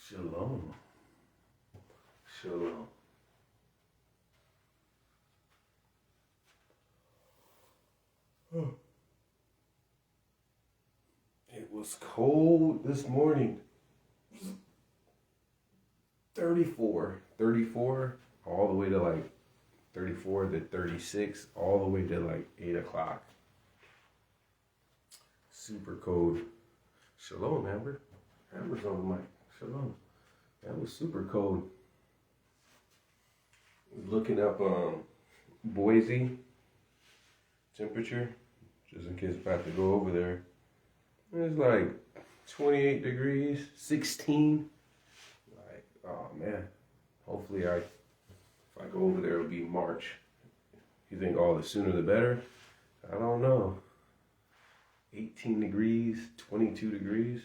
Shalom. Shalom. It was cold this morning. 34, all the way to like 34 to 36, all the way to like 8 o'clock. Super cold. Shalom, Amber. Amber's on the mic. Shalom. That was super cold. Looking up Boise temperature, just in case I have to go over there. It's like 28 degrees, 16. Like, oh man. Hopefully if I go over there, it'll be March. You think, oh, the sooner the better? I don't know. 18 degrees, 22 degrees.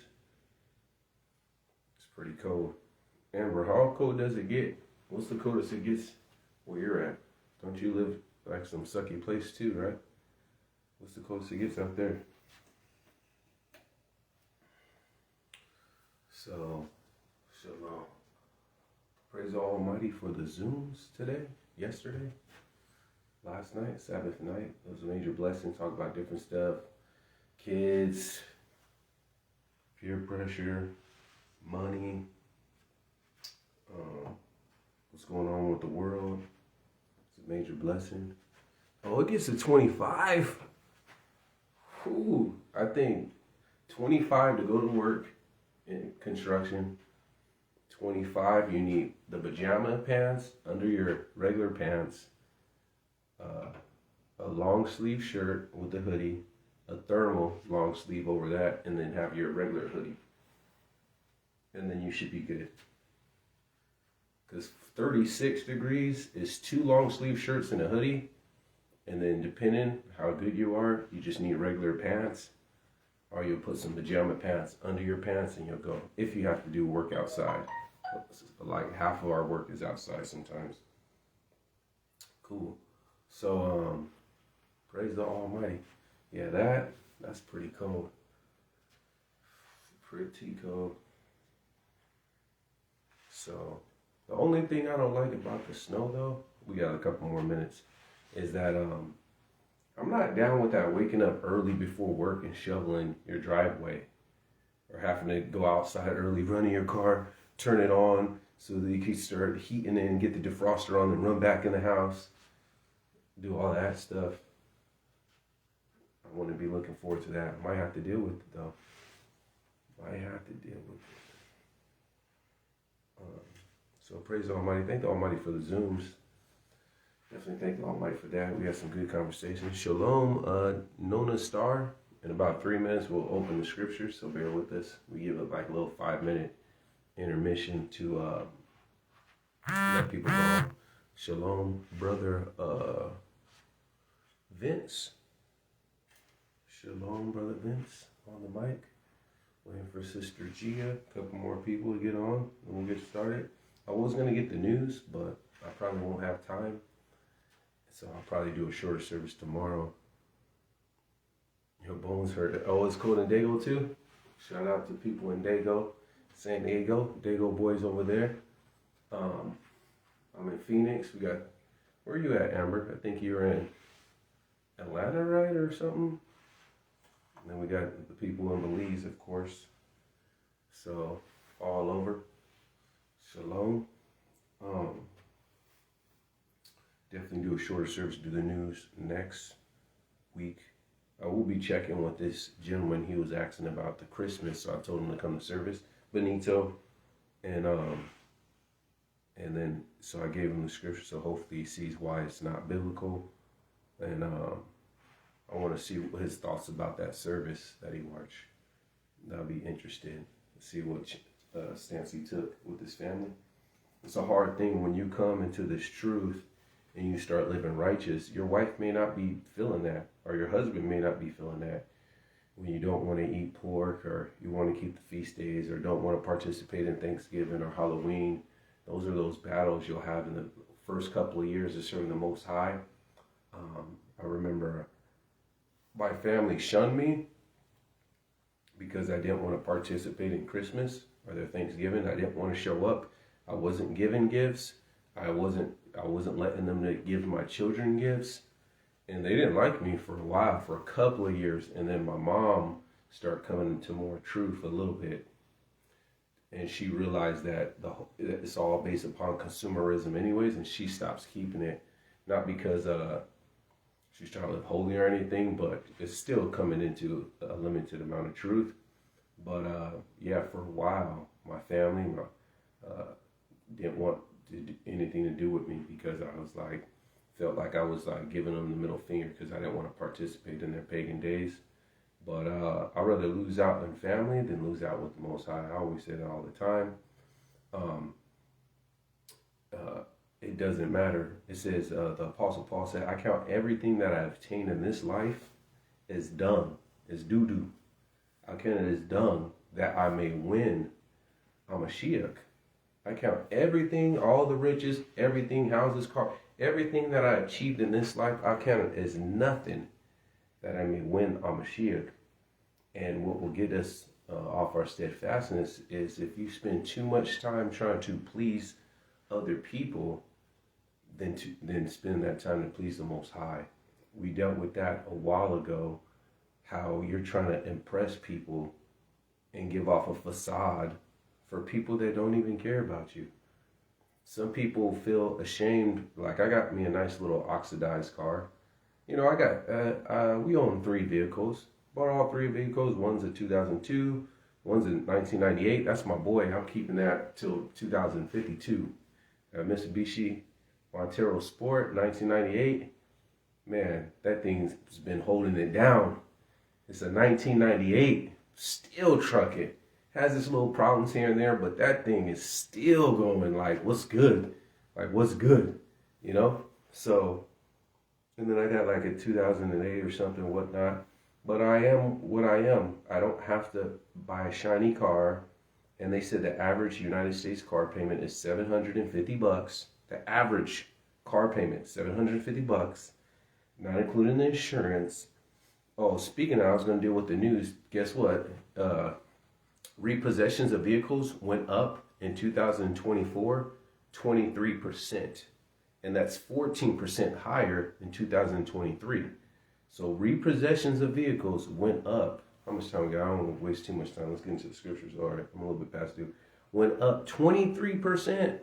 It's pretty cold. Amber, how cold does it get? What's the coldest it gets where you're at? Don't you live like some sucky place too, right? What's the coldest it gets out there? So, shalom. Praise the Almighty for the Zooms today, yesterday, last night, Sabbath night. It was a major blessing. Talk about different stuff. Kids, peer pressure, money, what's going on with the world. It's a major blessing. Oh, it gets to 25. Ooh, I think 25 to go to work in construction. 25, you need the pajama pants under your regular pants, a long sleeve shirt with a hoodie, a thermal long sleeve over that, and then have your regular hoodie. And then you should be good. Because 36 degrees is 2 long sleeve shirts and a hoodie. And then depending how good you are, you just need regular pants. Or you'll put some pajama pants under your pants and you'll go. If you have to do work outside. Like half of our work is outside sometimes. Cool. So, praise the Almighty. Yeah, that's pretty cold. Pretty cold. So, the only thing I don't like about the snow though, we got a couple more minutes, is that I'm not down with that waking up early before work and shoveling your driveway. Or having to go outside early, running your car, turn it on so that you can start heating it and get the defroster on and run back in the house. Do all that stuff. I want to be looking forward to that. Might have to deal with it though. Might have to deal with it. So praise the Almighty. Thank the Almighty for the Zooms. Definitely thank the Almighty for that. We had some good conversations. Shalom, Nona Star. In about 3 minutes, we'll open the scriptures, so bear with us. We give it like a little 5-minute intermission to let people know. Shalom, brother Vince. Shalom, brother Vince, on the mic. Waiting for Sister Gia. A couple more people to get on, and we'll get started. I was going to get the news, but I probably won't have time. So I'll probably do a shorter service tomorrow. Your bones hurt. Oh, it's cold in Dago too? Shout out to people in Dago, San Diego. Dago boys over there. I'm in Phoenix. We got, where are you at, Amber? I think you're in Atlanta, right, or something? And then we got the people in Belize, of course. So, all over. Shalom. Definitely do a shorter service, do the news next week. I will be checking with this gentleman. He was asking about the Christmas, so I told him to come to service, Benito. And then, so I gave him the scripture, so hopefully he sees why it's not biblical. And I want to see what his thoughts about that service that he watched. I'll be interested to see what stance he took with his family. It's a hard thing when you come into this truth and you start living righteous. Your wife may not be feeling that, or your husband may not be feeling that. When you don't want to eat pork, or you want to keep the feast days, or don't want to participate in Thanksgiving or Halloween, those are those battles you'll have in the first couple of years of serving the Most High. I remember my family shunned me because I didn't want to participate in Christmas or their Thanksgiving. I didn't want to show up. I wasn't giving gifts. I wasn't letting them to give my children gifts. And they didn't like me for a while, for a couple of years. And then my mom started coming into more truth a little bit. And she realized that it's all based upon consumerism anyways, and she stops keeping it. Not because she's trying to live holy or anything, but it's still coming into a limited amount of truth. But yeah, for a while, my family didn't want anything to do with me because I was like, felt like I was like giving them the middle finger because I didn't want to participate in their pagan days. But I'd rather lose out in family than lose out with the Most High. I always say that all the time. It doesn't matter. It says, the Apostle Paul said, I count everything that I have obtained in this life as dung, as doo-doo. I count it as dung that I may win a Mashiach. I count everything, all the riches, everything, houses, cars, everything that I achieved in this life, I count it as nothing that I may win a Mashiach. And what will get us off our steadfastness is if you spend too much time trying to please other people, then spend that time to please the Most High. We dealt with that a while ago, how you're trying to impress people and give off a facade for people that don't even care about you. Some people feel ashamed. Like, I got me a nice little oxidized car. You know, we own 3 vehicles. Bought all 3 vehicles. One's a 2002. One's a 1998. That's my boy. I'm keeping that till 2052. Mitsubishi Montero Sport, 1998. Man, that thing's been holding it down. It's a 1998. Still trucking. Has its little problems here and there, but that thing is still going like, what's good? Like, what's good? You know? So, and then I got like a 2008 or something, whatnot. But I am what I am. I don't have to buy a shiny car. And they said the average United States car payment is $750. The average car payment, $750, not including the insurance. Oh, speaking of, I was going to deal with the news. Guess what? Repossessions of vehicles went up in 2024, 23%. And that's 14% higher in 2023. So repossessions of vehicles went up. How much time we got? I don't want to waste too much time. Let's get into the scriptures. All right, I'm a little bit past due. Went up 23%.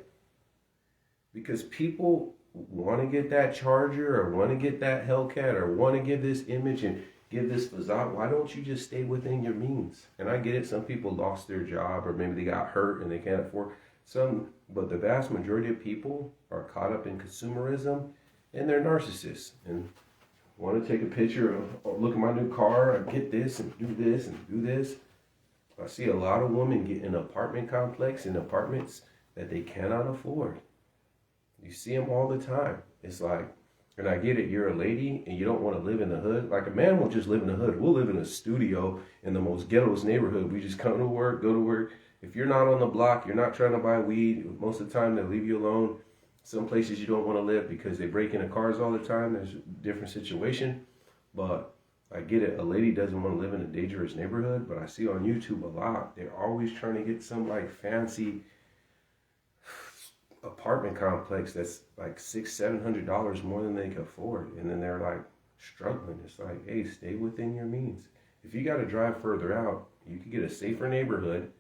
Because people want to get that Charger or want to get that Hellcat or want to give this image and give this facade. Why don't you just stay within your means? And I get it. Some people lost their job or maybe they got hurt and they can't afford some. But the vast majority of people are caught up in consumerism and they're narcissists and want to take a picture of look at my new car and get this and do this and do this. I see a lot of women get in an apartment complex in apartments that they cannot afford. You see them all the time. It's like, and I get it, you're a lady and you don't want to live in the hood. Like, a man will just live in the hood. We'll live in a studio in the most ghettoest neighborhood. We just come to work, go to work. If you're not on the block, you're not trying to buy weed. Most of the time, they'll leave you alone. Some places you don't want to live because they break into cars all the time. There's a different situation. But I get it. A lady doesn't want to live in a dangerous neighborhood. But I see on YouTube a lot. They're always trying to get some like fancy apartment complex that's like $600-700 more than they can afford, and then they're like struggling. It's like, hey, stay within your means. If you got to drive further out, you could get a safer neighborhood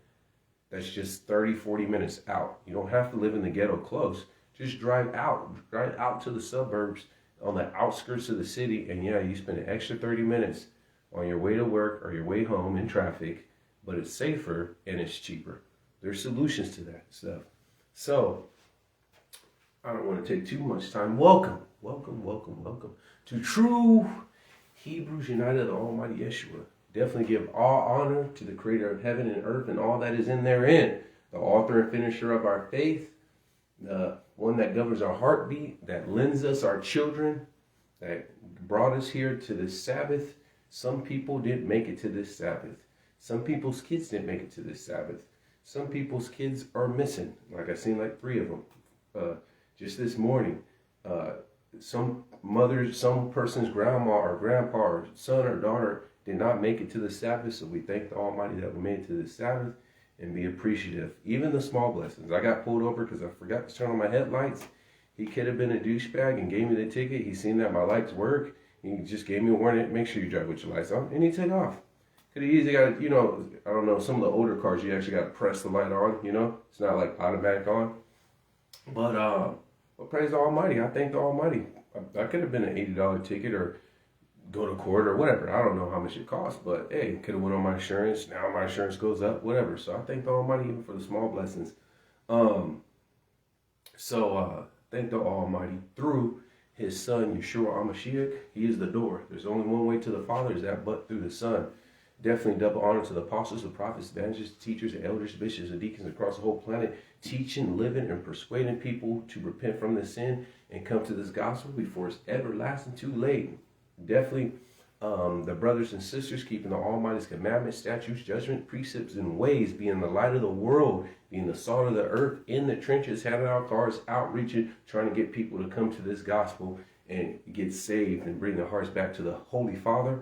that's just 30-40 minutes out. You don't have to live in the ghetto close. Just drive out to the suburbs on the outskirts of the city, and yeah, you spend an extra 30 minutes on your way to work or your way home in traffic, but it's safer and it's cheaper. There's solutions to that stuff. So I don't want to take too much time. Welcome to True Hebrews United, the Almighty Yeshua. Definitely give all honor to the Creator of heaven and earth and all that is in therein, the author and finisher of our faith, the one that governs our heartbeat, that lends us our children, that brought us here to this Sabbath. Some people didn't make it to this Sabbath. Some people's kids didn't make it to this Sabbath. Some people's kids are missing. Like, I seen like 3 of them. Just this morning, some person's grandma or grandpa or son or daughter did not make it to the Sabbath. So we thank the Almighty that we made it to the Sabbath. and be appreciative. Even the small blessings. I got pulled over because I forgot to turn on my headlights. He could have been a douchebag and gave me the ticket. He seen that my lights work. He just gave me a warning, make sure you drive with your lights on, and he took off. Could have easily got, I don't know, some of the older cars, you actually got to press the light on, It's not like automatic on. But praise the Almighty. I thank the Almighty. I could have been an $80 ticket or go to court or whatever. I don't know how much it costs, but hey, could have went on my insurance. Now my insurance goes up, whatever. So I thank the Almighty even for the small blessings. Thank the Almighty through His Son, Yeshua HaMashiach. He is the door. There's only one way to the Father, is that but through the Son. Definitely double honor to the apostles, the prophets, evangelists, teachers, and elders, bishops, and deacons across the whole planet, teaching, living, and persuading people to repent from their sin and come to this gospel before it's everlasting too late. Definitely the brothers and sisters keeping the Almighty's commandments, statutes, judgment, precepts, and ways, being the light of the world, being the salt of the earth, in the trenches, handing out cards, outreaching, trying to get people to come to this gospel and get saved and bring their hearts back to the Holy Father.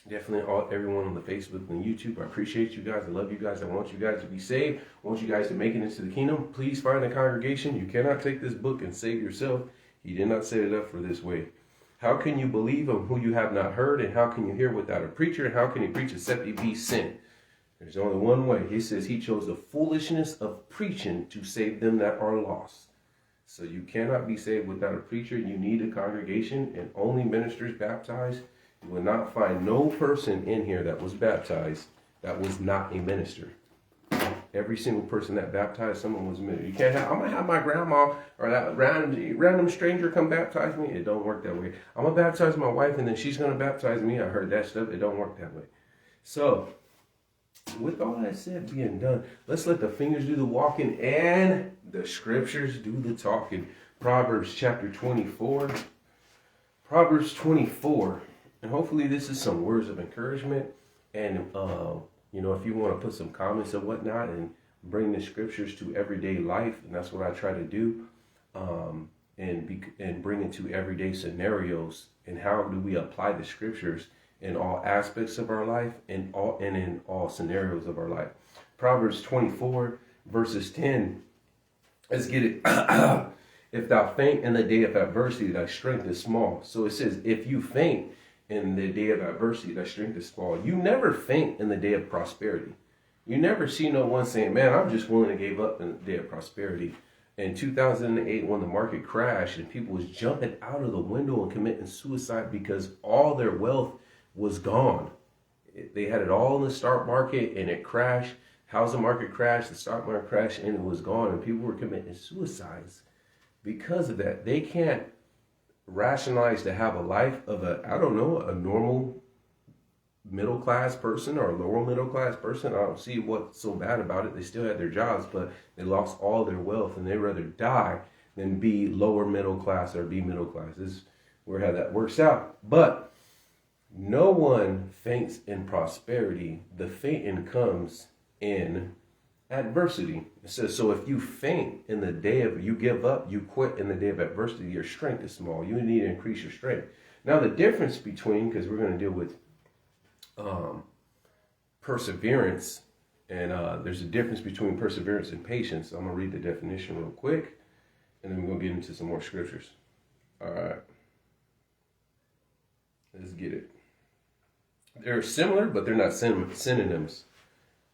Definitely everyone on the Facebook and YouTube, I appreciate you guys. I love you guys. I want you guys to be saved. I want you guys to make it into the kingdom. Please find a congregation. You cannot take this book and save yourself. He did not set it up for this way. How can you believe on who you have not heard? And how can you hear without a preacher? And how can he preach except he be sent? There's only one way. He says he chose the foolishness of preaching to save them that are lost. So you cannot be saved without a preacher. You need a congregation and only ministers baptized. You will not find no person in here that was baptized that was not a minister. Every single person that baptized someone was a minister. You can't have, I'm going to have my grandma or that random stranger come baptize me. It don't work that way. I'm going to baptize my wife and then she's going to baptize me. I heard that stuff. It don't work that way. So, with all that said being done, let's let the fingers do the walking and the scriptures do the talking. Proverbs chapter 24. Proverbs 24. And hopefully this is some words of encouragement. And, if you want to put some comments and whatnot and bring the scriptures to everyday life, and that's what I try to do, and bring it to everyday scenarios. And how do we apply the scriptures in all aspects of our life and in all scenarios of our life. Proverbs 24 verses 10. Let's get it. If thou faint in the day of adversity, thy strength is small. So it says, if you faint in the day of adversity, thy strength is small. You never faint in the day of prosperity. You never see no one saying, man, I'm just willing to give up in the day of prosperity. In 2008, when the market crashed and people was jumping out of the window and committing suicide because all their wealth was gone. They had it all in the stock market and it crashed. Housing market crashed, the stock market crashed, and it was gone. And people were committing suicides because of that. They can't rationalize to have a life of a normal middle class person or a lower middle class person. I don't see what's so bad about it. They still had their jobs, but they lost all their wealth and they'd rather die than be lower middle class or be middle class. This is where how that works out. But no one faints in prosperity. The fainting comes in adversity. It says, so if you faint in the day of, you give up, you quit in the day of adversity, your strength is small. You need to increase your strength. Now the difference between, because we're going to deal with perseverance, and there's a difference between perseverance and patience. I'm going to read the definition real quick, and then we're going to get into some more scriptures. All right. Let's get it. They're similar, but they're not synonyms.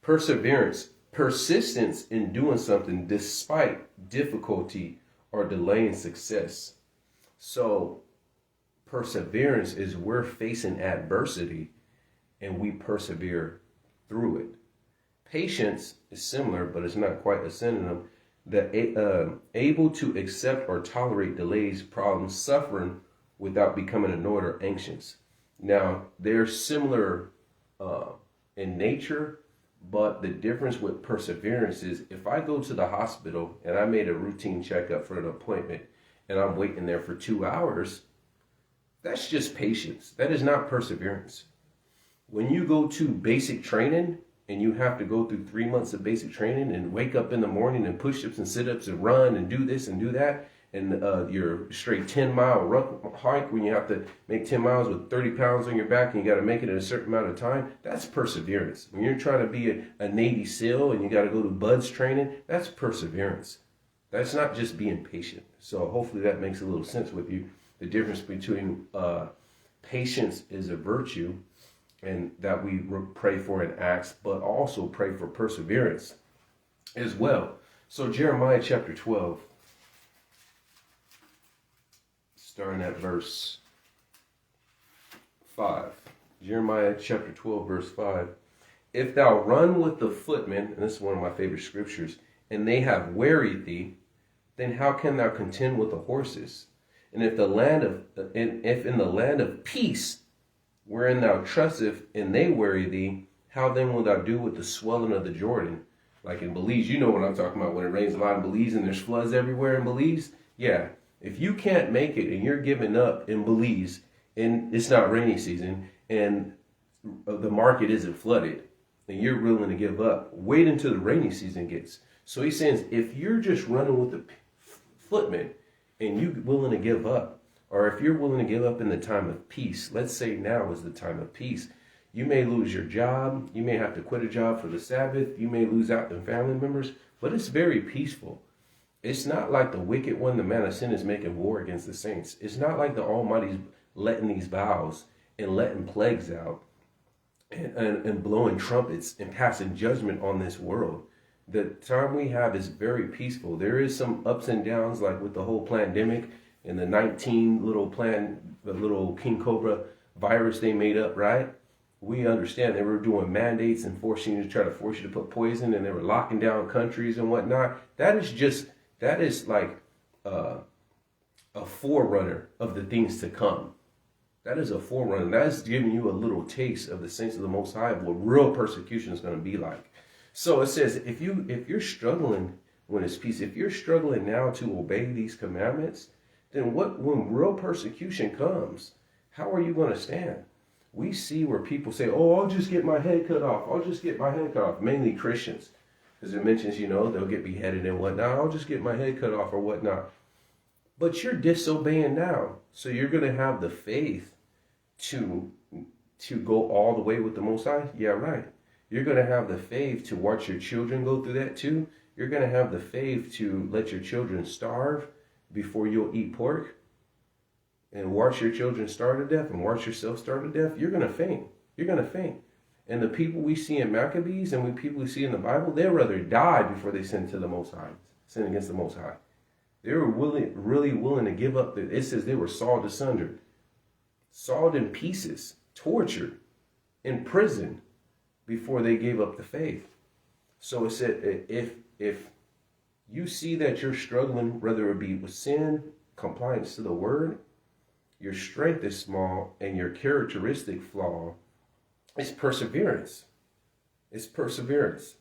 Perseverance, persistence in doing something despite difficulty or delaying success. So perseverance is we're facing adversity and we persevere through it. Patience is similar, but it's not quite a synonym. Able to accept or tolerate delays, problems, suffering without becoming annoyed or anxious. Now, they're similar in nature, but the difference with perseverance is if I go to the hospital and I made a routine checkup for an appointment and I'm waiting there for 2 hours, that's just patience. That is not perseverance. When you go to basic training and you have to go through 3 months of basic training and wake up in the morning and push-ups and sit-ups and run and do this and do that, and your straight 10-mile hike when you have to make 10 miles with 30 pounds on your back and you got to make it in a certain amount of time, that's perseverance. When you're trying to be a Navy SEAL and you got to go to BUDS training, that's perseverance. That's not just being patient. So hopefully that makes a little sense with you. The difference between patience is a virtue, and that we pray for in Acts, but also pray for perseverance as well. So Jeremiah chapter 12, starting at verse 5. Jeremiah chapter 12, verse 5. If thou run with the footmen, and this is one of my favorite scriptures, and they have wearied thee, then how can thou contend with the horses? And if in the land of peace, wherein thou trusteth, and they weary thee, how then wilt thou do with the swelling of the Jordan? Like in Belize, you know what I'm talking about when it rains a lot in Belize and there's floods everywhere in Belize. Yeah, if you can't make it and you're giving up in Belize and it's not rainy season and the market isn't flooded and you're willing to give up, wait until the rainy season gets. So he says, if you're just running with the footmen and you're willing to give up, or if you're willing to give up in the time of peace, let's say now is the time of peace. You may lose your job. You may have to quit a job for the Sabbath. You may lose out on family members, but it's very peaceful. It's not like the wicked one, the man of sin, is making war against the saints. It's not like the Almighty's letting these vows and letting plagues out and blowing trumpets and passing judgment on this world. The time we have is very peaceful. There is some ups and downs, like with the whole pandemic and the 19 the little King Cobra virus they made up, right? We understand they were doing mandates and forcing you to try to force you to put poison, and they were locking down countries and whatnot. That is like a forerunner of the things to come. That is a forerunner. That is giving you a little taste of the saints of the Most High, what real persecution is going to be like. So it says, if you're struggling when it's peace, if you're struggling now to obey these commandments, then when real persecution comes, how are you going to stand? We see where people say, oh, I'll just get my head cut off. I'll just get my head cut off. Mainly Christians. Because it mentions, they'll get beheaded and whatnot. I'll just get my head cut off or whatnot. But you're disobeying now. So you're going to have the faith to go all the way with the Most High? Yeah, right. You're going to have the faith to watch your children go through that too. You're going to have the faith to let your children starve before you'll eat pork. And watch your children starve to death and watch yourself starve to death. You're going to faint. You're going to faint. And the people we see in Maccabees and the people we see in the Bible, they'd rather die before they sin to the Most High, sin against the Most High. They were really willing to give up. It says they were sawed asunder, sawed in pieces, tortured, in prison before they gave up the faith. So it said, if you see that you're struggling, whether it be with sin, compliance to the word, your strength is small, and your characteristic flaw is perseverance. It's perseverance.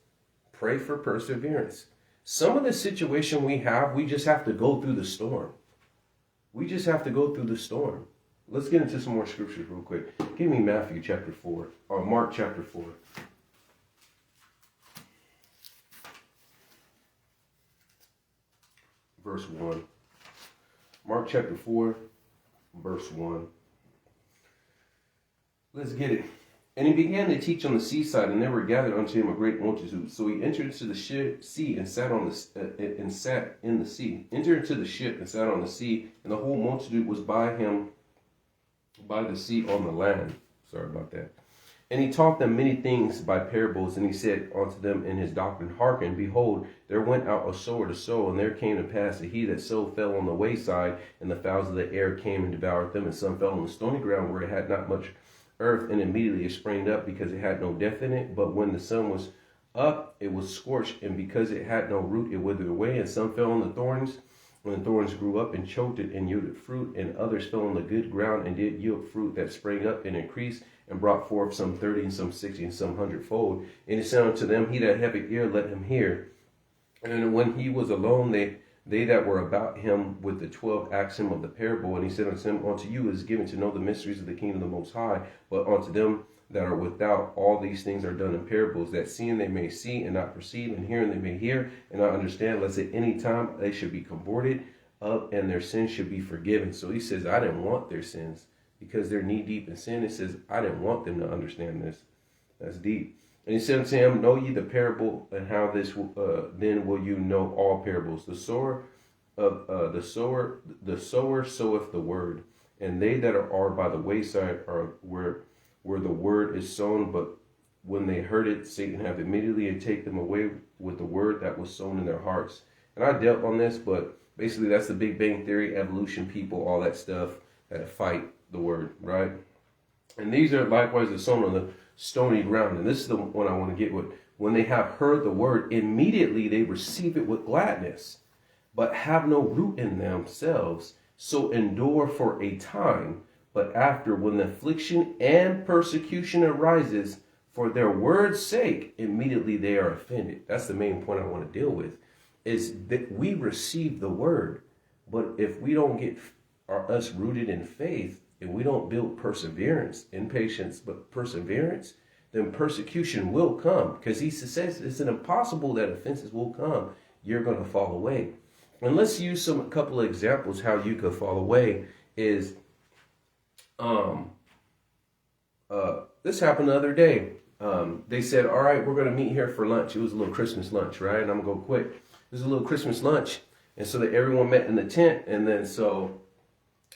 Pray for perseverance. Some of the situation we have, we just have to go through the storm. We just have to go through the storm. Let's get into some more scriptures real quick. Give me Matthew chapter 4, or Mark chapter 4. Verse 1. Mark chapter 4, verse 1. Let's get it. And he began to teach on the seaside, and there were gathered unto him a great multitude. So he entered into the sea and sat in the sea. Entered into the ship and sat on the sea, and the whole multitude was by him by the sea on the land. Sorry about that. And he taught them many things by parables, and he said unto them in his doctrine, Hearken, behold, there went out a sower to sow, and there came to pass that he that sowed fell on the wayside, and the fowls of the air came and devoured them, and some fell on the stony ground where it had not much earth, and immediately it sprang up because it had no depth in it. But when the sun was up, it was scorched, and because it had no root, it withered away. And some fell on the thorns, when the thorns grew up and choked it and yielded fruit. And others fell on the good ground and did yield fruit that sprang up and increased, and brought forth some 30 and some 60 and some 100-fold. And he said unto them, He that hath an ear, let him hear. And when he was alone, they that were about him with the 12 asked him of the parable. And he said unto them, Unto you is given to know the mysteries of the kingdom of the Most High, but unto them that are without, all these things are done in parables, that seeing they may see and not perceive, and hearing they may hear and not understand, lest at any time they should be converted up, and their sins should be forgiven. So he says, I didn't want their sins because they're knee deep in sin. It says, I didn't want them to understand this. That's deep. And he said unto him, know ye the parable, and how this then will you know all parables. The sower soweth the word, and they that are by the wayside are where the word is sown. But when they heard it, Satan hath immediately and take them away with the word that was sown in their hearts. And I dealt on this, but basically that's the Big Bang Theory, evolution people, all that stuff that fight the word, right? And these are likewise the sown on the stony ground. And this is the one I want to get with. When they have heard the word, immediately they receive it with gladness, but have no root in themselves, so endure for a time. But after, when the affliction and persecution arises for their word's sake, immediately they are offended. That's the main point I want to deal with, is that we receive the word, but if we don't get us rooted in faith, and we don't build perseverance in patience, but perseverance, then persecution will come, because he says it's an impossible that offenses will come. You're going to fall away. And let's use a couple of examples how you could fall away. Is this happened the other day. They said, all right, we're going to meet here for lunch. It was a little Christmas lunch, right? And I'm going to go quick. It was a little Christmas lunch. And so that everyone met in the tent. And then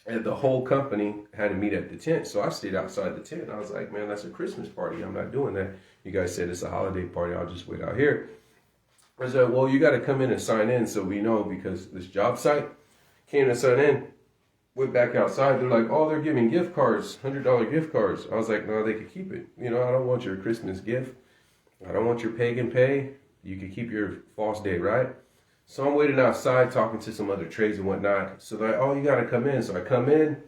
and the whole company had to meet at the tent. So I stayed outside the tent. I was like, man, that's a Christmas party. I'm not doing that. You guys said it's a holiday party. I'll just wait out here. I was like, well, you got to come in and sign in so we know, because this job site came to sign in. Went back outside. They're like, oh, they're giving gift cards, $100 gift cards. I was like, no, they could keep it. I don't want your Christmas gift. I don't want your pagan pay. You could keep your false day, right? So I'm waiting outside talking to some other trades and whatnot. So they're like, oh, you got to come in. So I come in.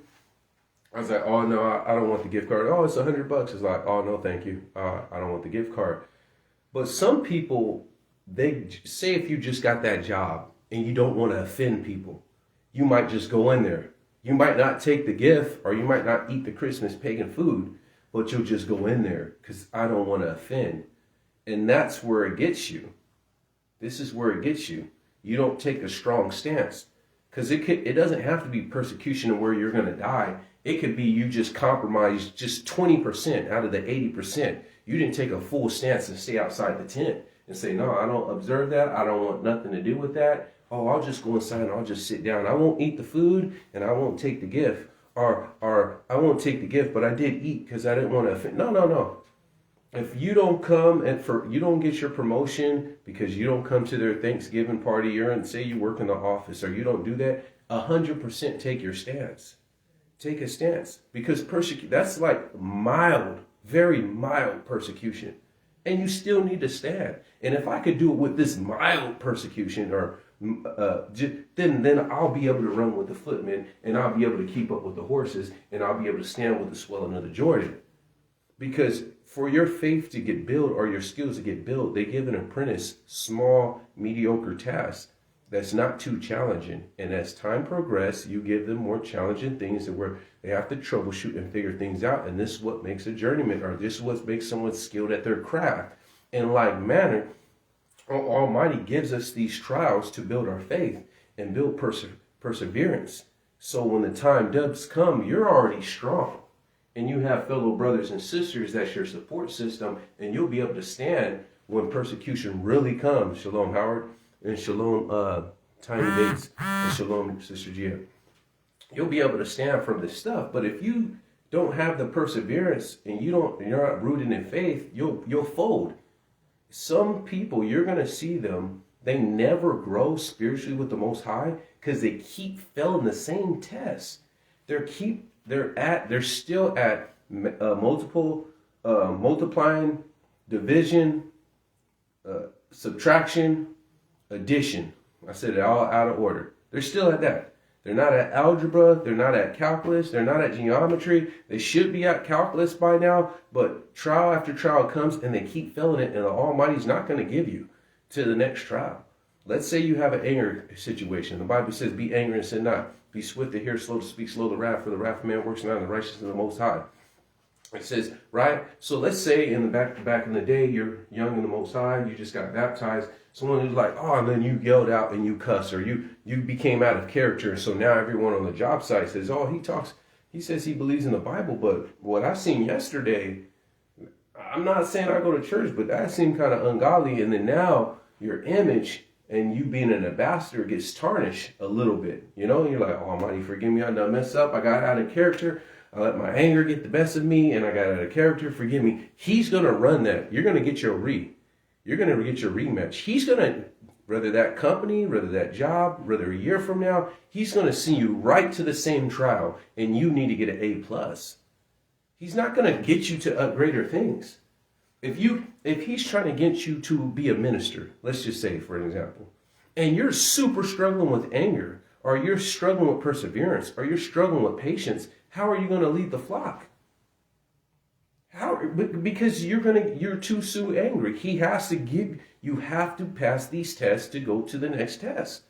I was like, oh, no, I don't want the gift card. Oh, it's $100. It's like, oh, no, thank you. I don't want the gift card. But some people, they say if you just got that job and you don't want to offend people, you might just go in there. You might not take the gift, or you might not eat the Christmas pagan food, but you'll just go in there because I don't want to offend. And that's where it gets you. This is where it gets you. You don't take a strong stance, because it doesn't have to be persecution and where you're going to die. It could be you just compromise just 20% out of the 80%. You didn't take a full stance and stay outside the tent and say, no, I don't observe that. I don't want nothing to do with that. Oh, I'll just go inside and I'll just sit down. I won't eat the food and I won't take the gift. Or I won't take the gift, but I did eat because I didn't want to offend. No. If you don't come you don't get your promotion because you don't come to their Thanksgiving party, and say you work in the office, or you don't do that, 100% take your stance. Take a stance, because that's like mild, very mild persecution, and you still need to stand. And if I could do it with this mild persecution, or then I'll be able to run with the footmen, and I'll be able to keep up with the horses, and I'll be able to stand with the swelling of the Jordan. Because for your faith to get built, or your skills to get built, they give an apprentice small, mediocre tasks that's not too challenging. And as time progresses, you give them more challenging things where they have to troubleshoot and figure things out. And this is what makes a journeyman, or this is what makes someone skilled at their craft. In like manner, Almighty gives us these trials to build our faith and build perseverance. So when the time does come, you're already strong. And you have fellow brothers and sisters that's your support system, and you'll be able to stand when persecution really comes. Shalom, Howard, and shalom, Tiny Bates, and shalom, Sister Gia. You'll be able to stand from this stuff. But if you don't have the perseverance and you're not rooted in faith, you'll fold. Some people, you're going to see them, they never grow spiritually with the Most High because they keep failing the same tests. They're still at multiplying, division, subtraction, addition. I said it all out of order. They're still at that. They're not at algebra. They're not at calculus. They're not at geometry. They should be at calculus by now, but trial after trial comes and they keep failing it, and the Almighty's not going to give you to the next trial. Let's say you have an anger situation. The Bible says, be angry and sin not. Be swift to hear, slow to speak, slow to wrath, for the wrath of man works not in the righteousness of the Most High. It says, right? So let's say in the back in the day, you're young in the Most High, you just got baptized. Someone who's like, oh, and then you yelled out and you cuss, or you became out of character. So now everyone on the job site says, oh, he says he believes in the Bible, but what I seen yesterday, I'm not saying I go to church, but that seemed kind of ungodly. And then now your image and you being an ambassador gets tarnished a little bit, you know? And you're like, oh, Almighty, forgive me, I done messed up. I got out of character. I let my anger get the best of me, and I got out of character. Forgive me. He's going to run that. You're going to get your You're going to get your rematch. He's going to, whether that company, whether that job, whether a year from now, he's going to send you right to the same trial, and you need to get an A+. He's not going to get you to greater things. If he's trying to get you to be a minister, let's just say, for an example, and you're super struggling with anger, or you're struggling with perseverance, or you're struggling with patience, how are you going to lead the flock? Because you're too soon angry. You have to pass these tests to go to the next test.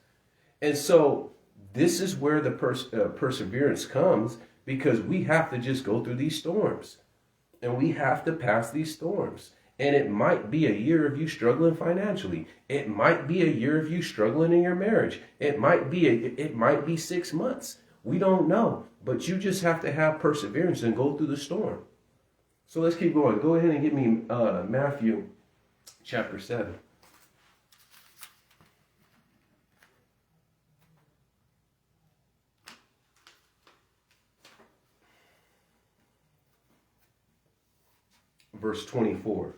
And so this is where the perseverance comes, because we have to just go through these storms. And we have to pass these storms. And it might be a year of you struggling financially. It might be a year of you struggling in your marriage. It might be 6 months. We don't know. But you just have to have perseverance and go through the storm. So let's keep going. Go ahead and give me Matthew chapter 7. Verse 24.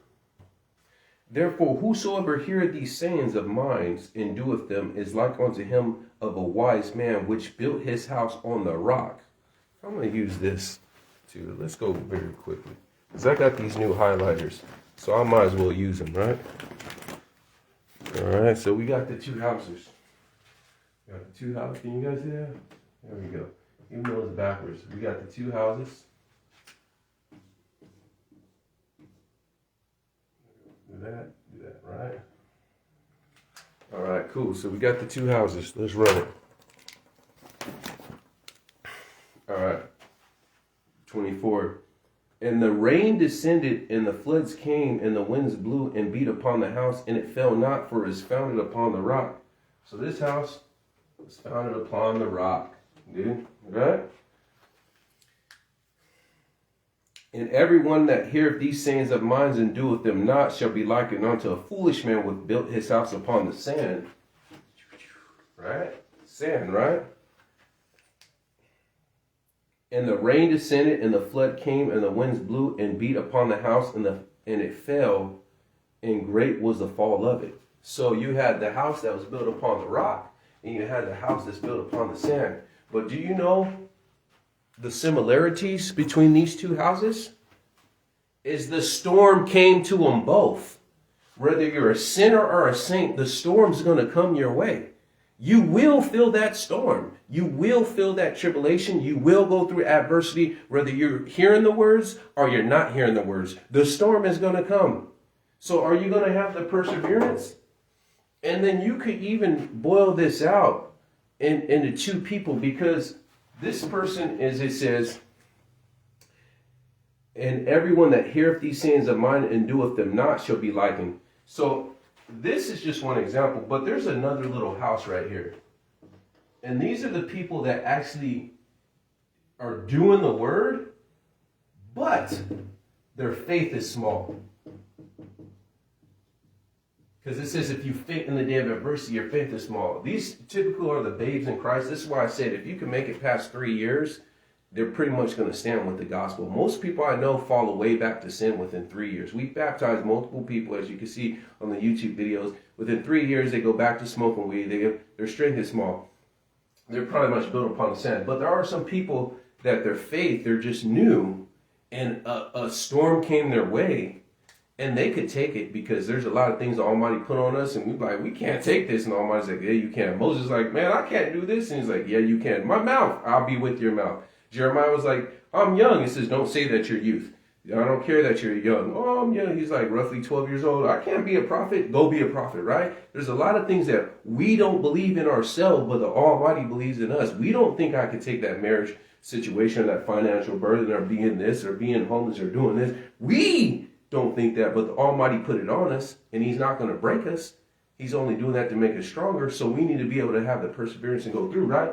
Therefore, whosoever heareth these sayings of mine and doeth them is like unto him of a wise man which built his house on the rock. I'm going to use this too. Let's go very quickly, because I got these new highlighters, so I might as well use them, right? All right, so we got the two houses. We got the two houses. Can you guys see that? There we go. Even though it's backwards, we got the two houses. Do that, right? All right, cool. So we got the two houses. Let's run it. All right. 24. And the rain descended, and the floods came, and the winds blew and beat upon the house, and it fell not, for it is founded upon the rock. So this house was founded upon the rock, dude. Right? And everyone that heareth these sayings of mine and doeth them not shall be likened unto a foolish man which built his house upon the sand. Right? Sand, right? And the rain descended, and the flood came, and the winds blew and beat upon the house, and it fell, and great was the fall of it. So you had the house that was built upon the rock, and you had the house that's built upon the sand. But do you know the similarities between these two houses? Is the storm came to them both. Whether you're a sinner or a saint, the storm's going to come your way. You will feel that storm. You will feel that tribulation. You will go through adversity, whether you're hearing the words or you're not hearing the words. The storm is going to come. So are you going to have the perseverance? And then you could even boil this out into two people, because this person, as it says, and everyone that heareth these sayings of mine and doeth them not shall be likened. So this is just one example, but there's another little house right here. And these are the people that actually are doing the word, but their faith is small. Because it says, if you faint in the day of adversity, your faith is small. These typically are the babes in Christ. This is why I said, if you can make it past 3 years, they're pretty much going to stand with the gospel. Most people I know fall away back to sin within 3 years. We've baptized multiple people, as you can see on the YouTube videos. Within 3 years, they go back to smoking weed. Their strength is small. They're probably much built upon the sand. But there are some people that their faith, they're just new, and a storm came their way. And they could take it, because there's a lot of things the Almighty put on us, and we're like, we can't take this. And the Almighty's like, yeah, you can. Moses is like, man, I can't do this. And he's like, yeah, you can. My mouth, I'll be with your mouth. Jeremiah was like, I'm young. He says, don't say that you're youth. I don't care that you're young. Oh, I'm young. He's like roughly 12 years old. I can't be a prophet. Go be a prophet, right? There's a lot of things that we don't believe in ourselves, but the Almighty believes in us. We don't think I could take that marriage situation, that financial burden, or being this, or being homeless, or doing this. We don't think that, but the Almighty put it on us, and He's not going to break us. He's only doing that to make us stronger, so we need to be able to have the perseverance and go through, right?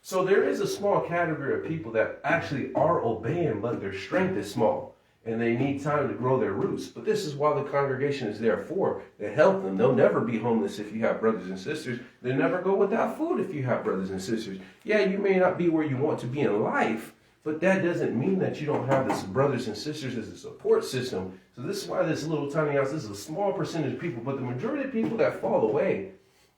So there is a small category of people that actually are obeying, but their strength is small. And they need time to grow their roots. But this is why the congregation is there for, to help them. They'll never be homeless if you have brothers and sisters. They'll never go without food if you have brothers and sisters. Yeah, you may not be where you want to be in life, but that doesn't mean that you don't have this brothers and sisters as a support system. So this is why this little tiny house, this is a small percentage of people, but the majority of people that fall away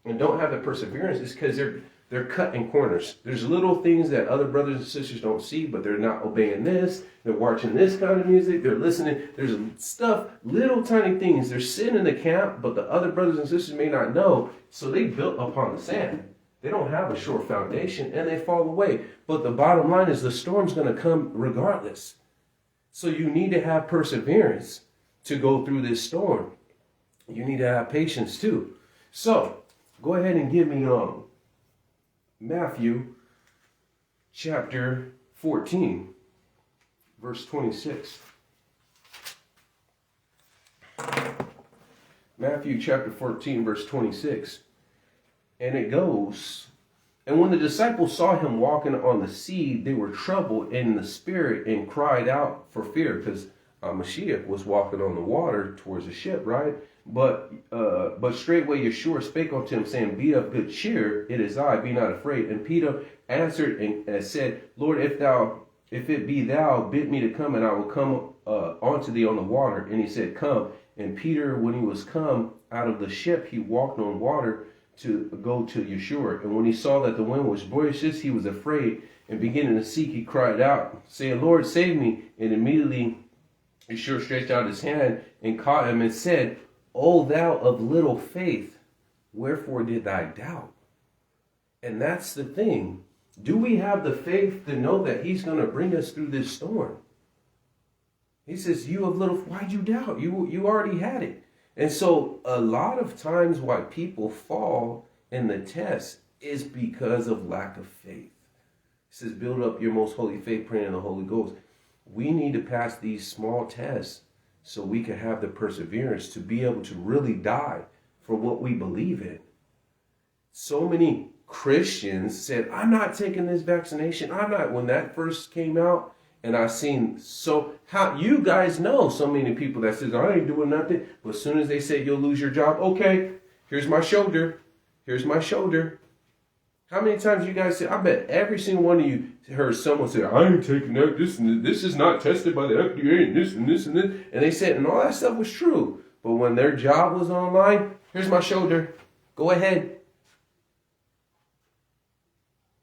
and don't have the perseverance is because they're cut in corners. There's little things that other brothers and sisters don't see, but they're not obeying this. They're watching this kind of music. They're listening. There's stuff, little tiny things. They're sitting in the camp, but the other brothers and sisters may not know. So they built upon the sand. They don't have a sure foundation, and they fall away. But the bottom line is the storm's going to come regardless. So you need to have perseverance to go through this storm. You need to have patience too. So go ahead and give me Matthew chapter 14, verse 26. Matthew chapter 14, verse 26. And it goes, and when the disciples saw him walking on the sea, they were troubled in the spirit and cried out for fear, because Mashiach was walking on the water towards the ship, right? But straightway Yeshua spake unto him, saying, Be of good cheer, it is I, be not afraid. And Peter answered and said, Lord, if it be thou, bid me to come, and I will come unto thee on the water. And he said, Come. And Peter, when he was come out of the ship, he walked on water to go to Yeshua. And when he saw that the wind was boisterous, he was afraid, and beginning to seek, he cried out, saying, Lord, save me. And immediately Yeshua stretched out his hand and caught him and said, O thou of little faith, wherefore did I doubt? And that's the thing. Do we have the faith to know that he's going to bring us through this storm? He says, you of little, why'd you doubt? You already had it. And so a lot of times why people fall in the test is because of lack of faith. It says, build up your most holy faith, praying in the Holy Ghost. We need to pass these small tests so we can have the perseverance to be able to really die for what we believe in. So many Christians said, I'm not taking this vaccination. I'm not. When that first came out, and I seen, so how you guys know so many people that says, I ain't doing nothing. But as soon as they say you'll lose your job, okay, here's my shoulder. Here's my shoulder. How many times you guys say, I bet every single one of you heard someone say, I ain't taking that, this is not tested by the FDA, and this and this and this. And they said, and all that stuff was true. But when their job was online, here's my shoulder. Go ahead.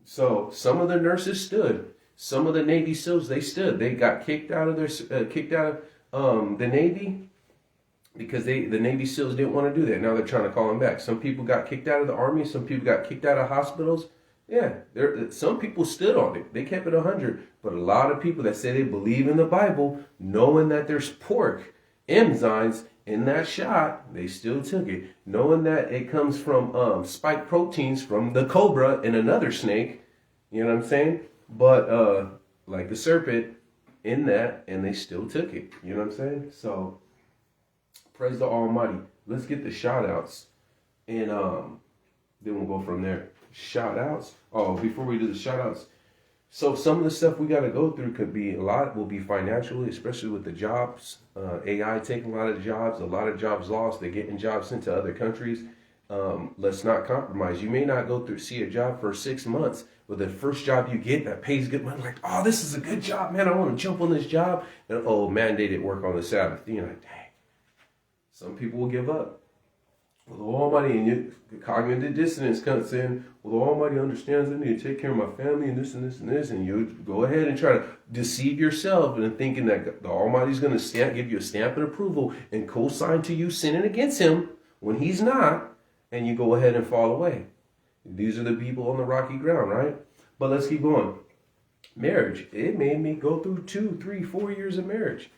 So some of the nurses stood. Some of the Navy SEALs, they stood. They got kicked out of the Navy because the Navy SEALs didn't want to do that. Now they're trying to call them back. Some people got kicked out of the Army. Some people got kicked out of hospitals. Yeah, some people stood on it. They kept it 100. But a lot of people that say they believe in the Bible, knowing that there's pork enzymes in that shot, they still took it. Knowing that it comes from spike proteins from the cobra and another snake. You know what I'm saying? But like the serpent in that, and they still took it. You know what I'm saying? So praise the Almighty. Let's get the shout outs, and then we'll go from there. Shout outs. Oh, before we do the shout outs, so some of the stuff we got to go through could be a lot, will be financially, especially with the jobs. AI taking a lot of jobs lost. They're getting jobs sent to other countries. Let's not compromise. You may not go through, see a job for 6 months, but the first job you get that pays good money, like, oh, this is a good job, man. I want to jump on this job. And mandated work on the Sabbath. You're like, dang. Some people will give up. Well, the Almighty, and cognitive dissonance comes in. Well, the Almighty understands I need to take care of my family and this and this and this. And you go ahead and try to deceive yourself into thinking that the Almighty's going to give you a stamp of approval and co-sign to you sinning against him when he's not. And you go ahead and fall away. These are the people on the rocky ground, right? But let's keep going. Marriage. It made me go through 2, 3, 4 years of marriage.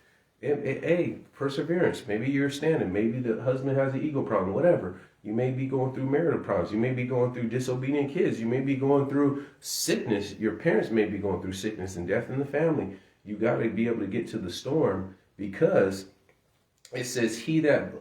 Hey, perseverance. Maybe you're standing. Maybe the husband has an ego problem, whatever. You may be going through marital problems. You may be going through disobedient kids. You may be going through sickness. Your parents may be going through sickness and death in the family. You got to be able to get to the storm, because it says, he that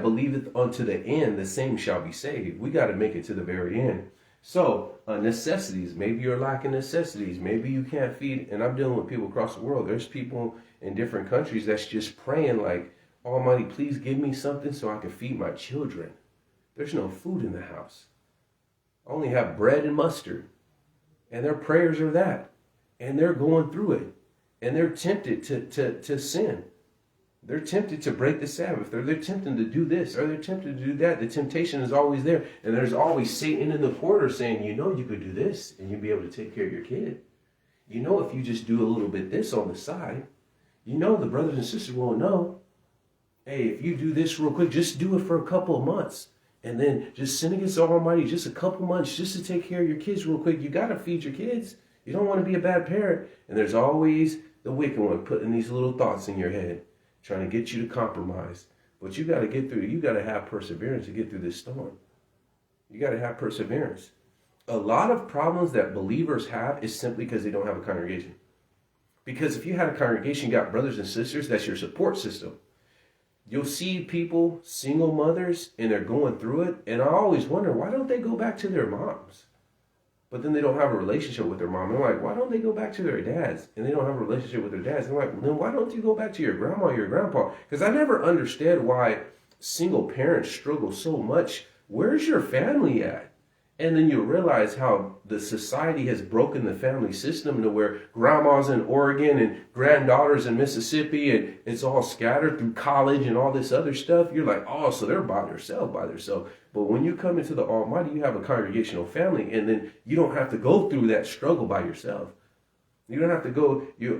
believeth unto the end, the same shall be saved. We got to make it to the very end. So necessities. Maybe you're lacking necessities. Maybe you can't feed. And I'm dealing with people across the world. There's people in different countries that's just praying like, Almighty, please give me something so I can feed my children. There's no food in the house. I only have bread and mustard. And their prayers are that. And they're going through it. And they're tempted to sin. They're tempted to break the Sabbath. They're tempted to do this, or they're tempted to do that. The temptation is always there. And there's always Satan in the corner saying, you know, you could do this and you'll be able to take care of your kid. You know, if you just do a little bit this on the side, you know, the brothers and sisters won't know. Hey, if you do this real quick, just do it for a couple of months. And then just sin against the Almighty just a couple months just to take care of your kids real quick. You got to feed your kids. You don't want to be a bad parent. And there's always the wicked one putting these little thoughts in your head, trying to get you to compromise. But you got to get through. You got to have perseverance to get through this storm. You got to have perseverance. A lot of problems that believers have is simply because they don't have a congregation. Because if you had a congregation, you got brothers and sisters, that's your support system. You'll see people, single mothers, and they're going through it. And I always wonder, why don't they go back to their moms? But then they don't have a relationship with their mom. And I'm like, why don't they go back to their dads? And they don't have a relationship with their dads. And I'm like, then why don't you go back to your grandma or your grandpa? Because I never understood why single parents struggle so much. Where's your family at? And then you realize how the society has broken the family system to where grandma's in Oregon and granddaughters in Mississippi, and it's all scattered through college and all this other stuff. You're like, oh, so they're by themselves. But when you come into the Almighty, you have a congregational family, and then you don't have to go through that struggle by yourself. You don't have to go, you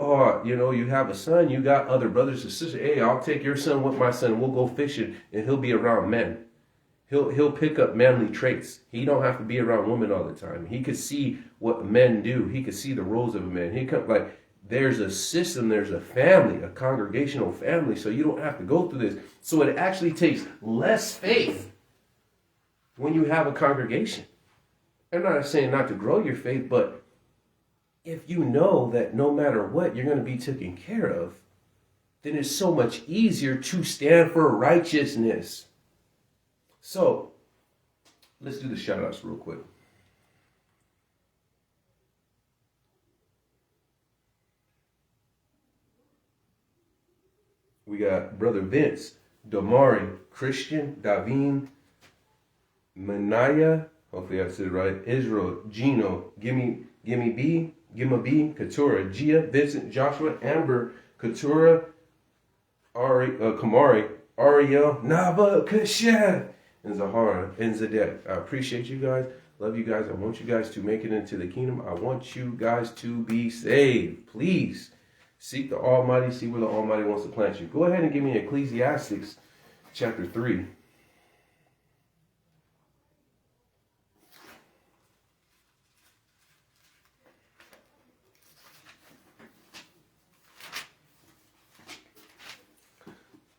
have a son, you got other brothers and sisters. Hey, I'll take your son with my son, we'll go fishing, and he'll be around men. He'll pick up manly traits. He don't have to be around women all the time. He could see what men do. He could see the roles of a man. There's a system, there's a family, a congregational family, so you don't have to go through this. So it actually takes less faith when you have a congregation. I'm not saying not to grow your faith, but if you know that no matter what, you're going to be taken care of, then it's so much easier to stand for righteousness. So, let's do the shout-outs real quick. We got Brother Vince, Damari, Christian, Davine, Manaya, hopefully I said it right, Israel, Gino, Gimme B, Katura, Gia, Vincent, Joshua, Amber, Katura, Kamari, Ariel, Nava, Kashan, and Zahara, and Zadek. I appreciate you guys. Love you guys. I want you guys to make it into the kingdom. I want you guys to be saved. Please seek the Almighty. See where the Almighty wants to plant you. Go ahead and give me Ecclesiastes chapter 3.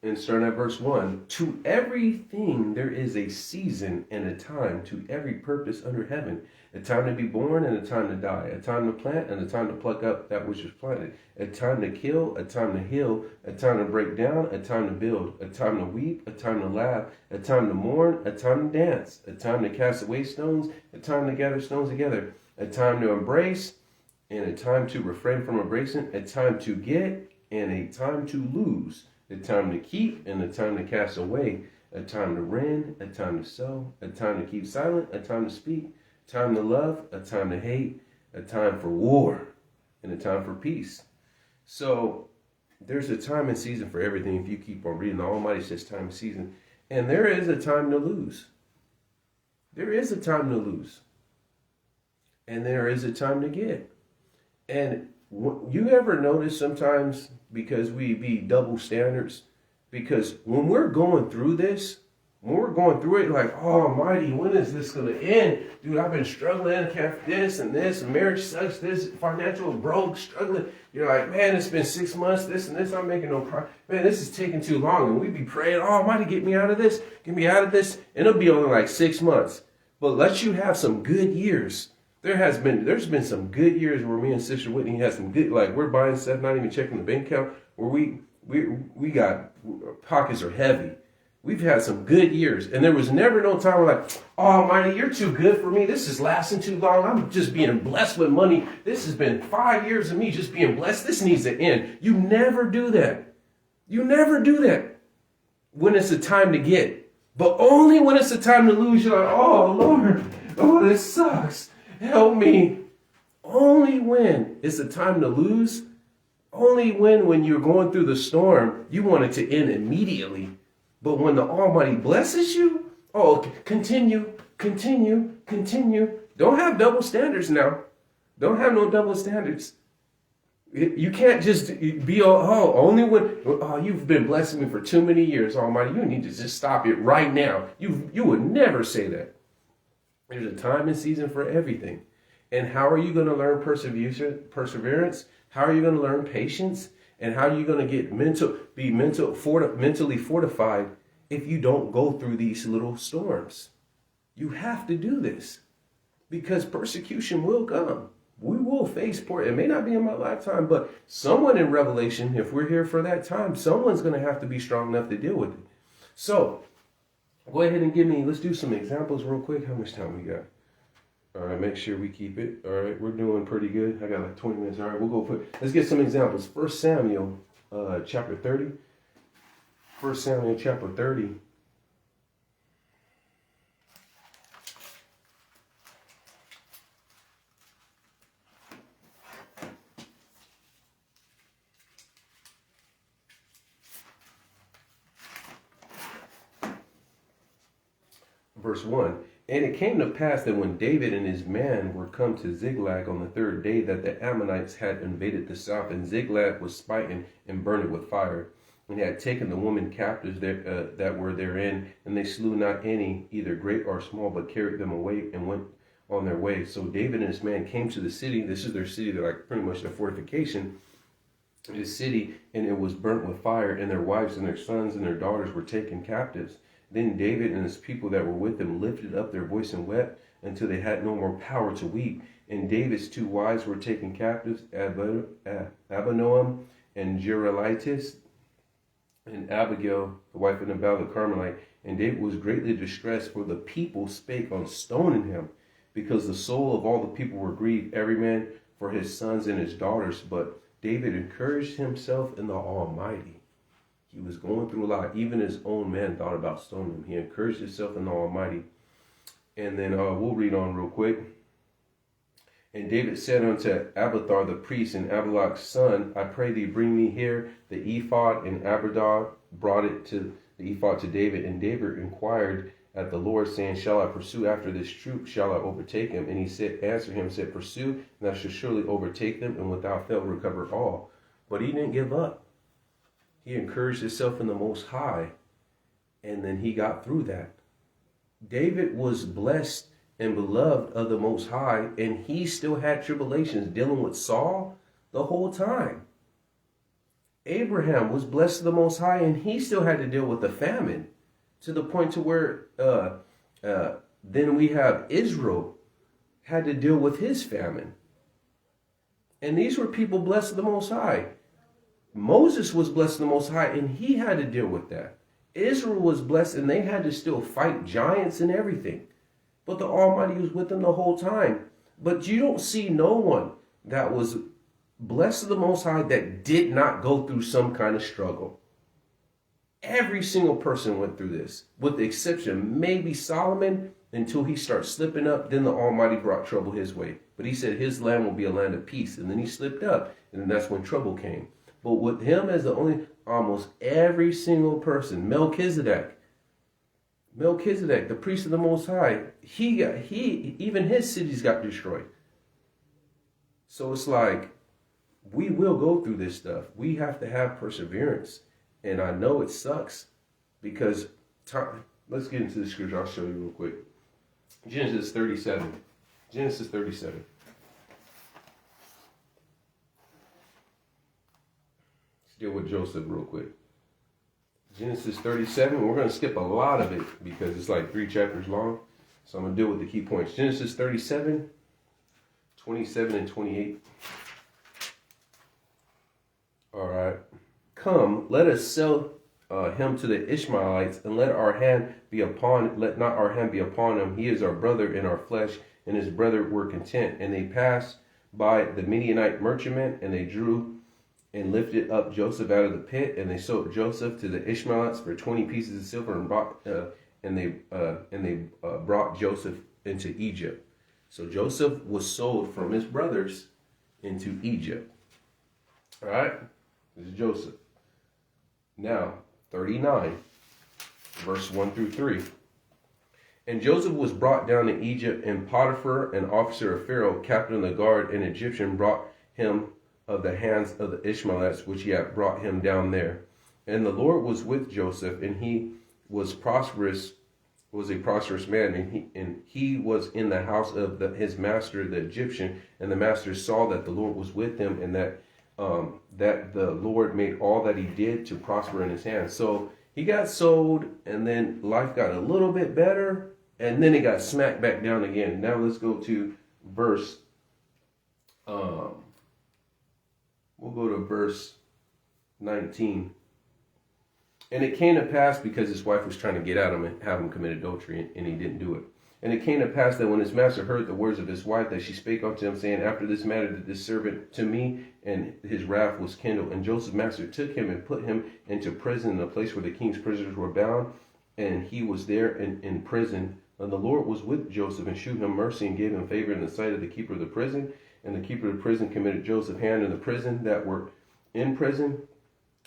And starting at verse 1, to everything there is a season and a time, to every purpose under heaven, a time to be born and a time to die, a time to plant and a time to pluck up that which is planted, a time to kill, a time to heal, a time to break down, a time to build, a time to weep, a time to laugh, a time to mourn, a time to dance, a time to cast away stones, a time to gather stones together, a time to embrace and a time to refrain from embracing, a time to get and a time to lose, a time to keep and a time to cast away, a time to rend, a time to sow, a time to keep silent, a time to speak, a time to love, a time to hate, a time for war, and a time for peace. So there's a time and season for everything. If you keep on reading, the Almighty says time and season. And there is a time to lose. There is a time to lose. And there is a time to get. And you ever notice sometimes, because we be double standards, because when we're going through this, When we're going through it, like, oh, Almighty, when is this going to end? Dude, I've been struggling, have this and this, and marriage sucks, this, financial broke, struggling. You're like, man, it's been 6 months, this and this, I'm making no progress. Man, this is taking too long. And we be praying, oh, Almighty, get me out of this, get me out of this. And it'll be only like 6 months. But let you have some good years. There's been some good years where me and Sister Whitney had some good, like, we're buying stuff, not even checking the bank account, where we got, pockets are heavy. We've had some good years, and there was never no time where like, oh, Almighty, you're too good for me. This is lasting too long. I'm just being blessed with money. This has been 5 years of me just being blessed. This needs to end. You never do that. You never do that when it's a time to get. But only when it's a time to lose, you're like, oh, Lord, oh, this sucks. Help me. Only when it's a time to lose, only when you're going through the storm, you want it to end immediately. But when the Almighty blesses you, oh, continue. Don't have double standards now. Don't have no double standards. You can't just be, only when, you've been blessing me for too many years, Almighty. You need to just stop it right now. You would never say that. There's a time and season for everything. And how are you going to learn perseverance? How are you going to learn patience? And how are you going to get mentally fortified if you don't go through these little storms? You have to do this because persecution will come. We will face it may not be in my lifetime, but someone in Revelation, if we're here for that time, someone's going to have to be strong enough to deal with it. So go ahead and let's do some examples real quick. How much time we got? All right, make sure we keep it. All right, we're doing pretty good. I got like 20 minutes. All right, let's get some examples. 1 Samuel chapter 30. 1 Samuel chapter 30. Verse 1. And it came to pass that when David and his men were come to Ziklag on the third day, that the Ammonites had invaded the south, and Ziklag was smitten and burned with fire, and had taken the women captives that were therein, and they slew not any, either great or small, but carried them away and went on their way. So David and his men came to the city. This is their city. They're like pretty much their fortification. The city, and it was burnt with fire, and their wives and their sons and their daughters were taken captives. Then David and his people that were with him lifted up their voice and wept until they had no more power to weep. And David's two wives were taken captives, Abinoam and Jerelitis, and Abigail, the wife of Nabal the Carmelite. And David was greatly distressed, for the people spake on stoning him, because the soul of all the people were grieved, every man for his sons and his daughters. But David encouraged himself in the Almighty. He was going through a lot. Even his own men thought about stoning him. He encouraged himself in the Almighty. And then we'll read on real quick. And David said unto Abiathar the priest and Abimelech's son, I pray thee bring me here the ephod. And Abiathar brought the ephod to David. And David inquired at the Lord, saying, shall I pursue after this troop? Shall I overtake him? And he answered him, said, pursue, and thou shalt surely overtake them, and without fail recover all. But he didn't give up. He encouraged himself in the Most High, and then he got through that. David was blessed and beloved of the Most High, and he still had tribulations dealing with Saul the whole time. Abraham was blessed of the Most High, and he still had to deal with the famine, to the point to where then we have Israel had to deal with his famine. And these were people blessed of the Most High. Moses was blessed of the Most High, and he had to deal with that. Israel was blessed, and they had to still fight giants and everything. But the Almighty was with them the whole time. But you don't see no one that was blessed of the Most High that did not go through some kind of struggle. Every single person went through this, with the exception maybe Solomon, until he starts slipping up. Then the Almighty brought trouble his way. But he said his land will be a land of peace. And then he slipped up, and then that's when trouble came. But with him as the only, almost every single person, Melchizedek, the priest of the Most High, even his cities got destroyed. So it's like, we will go through this stuff. We have to have perseverance. And I know it sucks because let's get into the scripture. I'll show you real quick. Genesis 37. Genesis 37. Let's deal with Joseph real quick. Genesis 37. We're going to skip a lot of it because it's like 3 chapters long. So I'm going to deal with the key points. Genesis 37, 27 and 28. All right. Come, let us sell him to the Ishmaelites, and let not our hand be upon him. He is our brother in our flesh, and his brother were content. And they passed by the Midianite merchantmen, and they drew and lifted up Joseph out of the pit, and they sold Joseph to the Ishmaelites for 20 pieces of silver, and they brought Joseph into Egypt. So Joseph was sold from his brothers into Egypt. All right, this is Joseph. Now, 39, verse 1 through 3. And Joseph was brought down to Egypt, and Potiphar, an officer of Pharaoh, captain of the guard, an Egyptian, brought him of the hands of the Ishmaelites, which he had brought him down there. And the Lord was with Joseph, and he was a prosperous man, and he was in the house of his master, the Egyptian. And the master saw that the Lord was with him, and that the Lord made all that he did to prosper in his hands. So he got sold, and then life got a little bit better, and then he got smacked back down again. Now let's go to verse. We'll go to verse 19. And it came to pass, because his wife was trying to get at him and have him commit adultery, and he didn't do it. And it came to pass that when his master heard the words of his wife, that she spake unto him, saying, After this matter did this servant to me, and his wrath was kindled. And Joseph's master took him and put him into prison, in a place where the king's prisoners were bound, and he was there in prison. And the Lord was with Joseph, and shewed him mercy, and gave him favor in the sight of the keeper of the prison. And the keeper of the prison committed Joseph's hand in the prison that were in prison,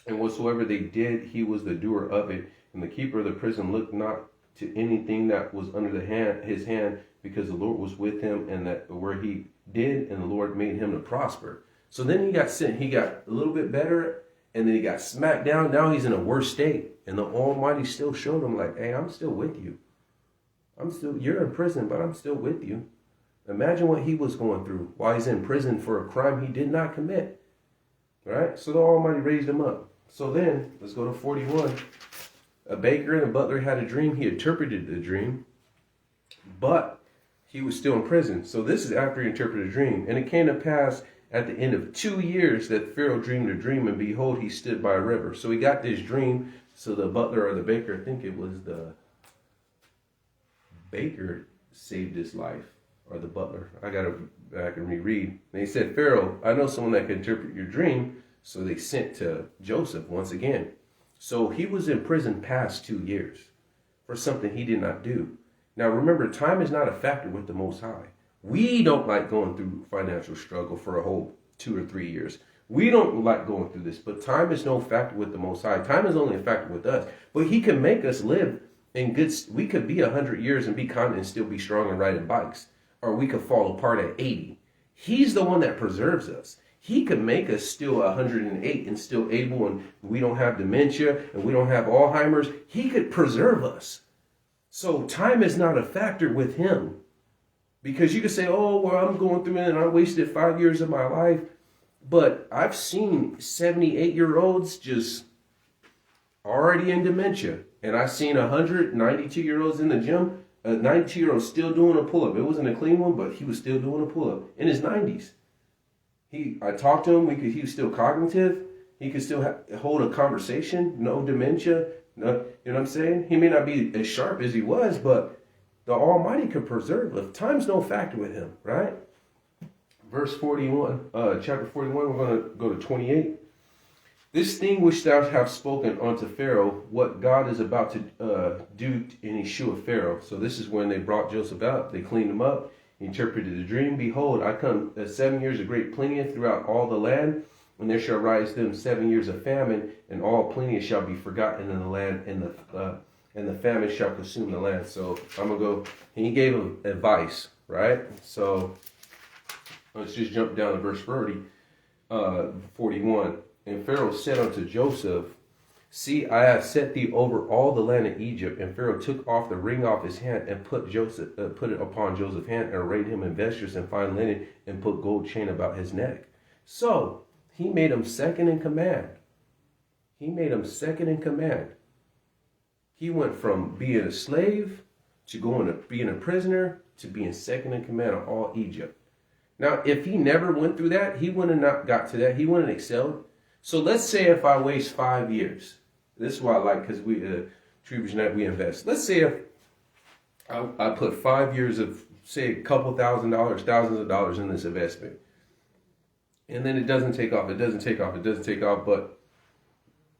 and whatsoever they did, he was the doer of it. And the keeper of the prison looked not to anything that was under his hand, because the Lord was with him, and that where he did, and the Lord made him to prosper. So then he got sent. He got a little bit better, and then he got smacked down. Now he's in a worse state. And the Almighty still showed him, like, hey, I'm still with you. You're in prison, but I'm still with you. Imagine what he was going through while he's in prison for a crime he did not commit. All right? So the Almighty raised him up. So then, let's go to 41. A baker and a butler had a dream. He interpreted the dream, but he was still in prison. So this is after he interpreted a dream. And it came to pass at the end of 2 years that Pharaoh dreamed a dream, and behold, he stood by a river. So he got this dream. So the butler or the baker, I think it was the baker, saved his life, or the butler. I got to back and reread. And he said, Pharaoh, I know someone that can interpret your dream. So they sent to Joseph once again. So he was in prison past 2 years for something he did not do. Now remember, time is not a factor with the Most High. We don't like going through financial struggle for a whole 2 or 3 years. We don't like going through this, but time is no factor with the Most High. Time is only a factor with us. But he can make us live in good. We could be 100 years and be content and still be strong and riding bikes. Or we could fall apart at 80. He's the one that preserves us. He could make us still 108 and still able, and we don't have dementia and we don't have Alzheimer's. He could preserve us. So time is not a factor with him. Because you could say, oh, well, I'm going through it and I wasted 5 years of my life. But I've seen 78-year-olds just already in dementia. And I've seen 192-year-olds in the gym. A 92-year-old still doing a pull-up. It wasn't a clean one, but he was still doing a pull-up in his 90s. I talked to him. He was still cognitive. He could still hold a conversation. No dementia. No, you know what I'm saying? He may not be as sharp as he was, but the Almighty could preserve him. Time's no factor with him, right? Verse 41, chapter 41, we're going to go to 28. This thing which thou hast spoken unto Pharaoh, what God is about to do in Yeshua Pharaoh. So this is when they brought Joseph out. They cleaned him up. He interpreted the dream. Behold, I come 7 years of great plenty throughout all the land, and there shall rise them 7 years of famine, and all plenty shall be forgotten in the land, and the famine shall consume the land. So I'm going to go, and he gave him advice, right? So let's just jump down to verse 41. And Pharaoh said unto Joseph, See, I have set thee over all the land of Egypt. And Pharaoh took off the ring off his hand and put it upon Joseph's hand, and arrayed him in vestures and fine linen, and put gold chain about his neck. So he made him second in command. He made him second in command. He went from being a slave to going to being a prisoner to being second in command of all Egypt. Now, if he never went through that, he wouldn't have not got to that. He wouldn't have excelled. So let's say if I waste 5 years. This is why I like, because we, Tree Vision Net, we invest. Let's say if I put 5 years of, say, a couple $1,000s, thousands of dollars in this investment. And then it doesn't take off, but,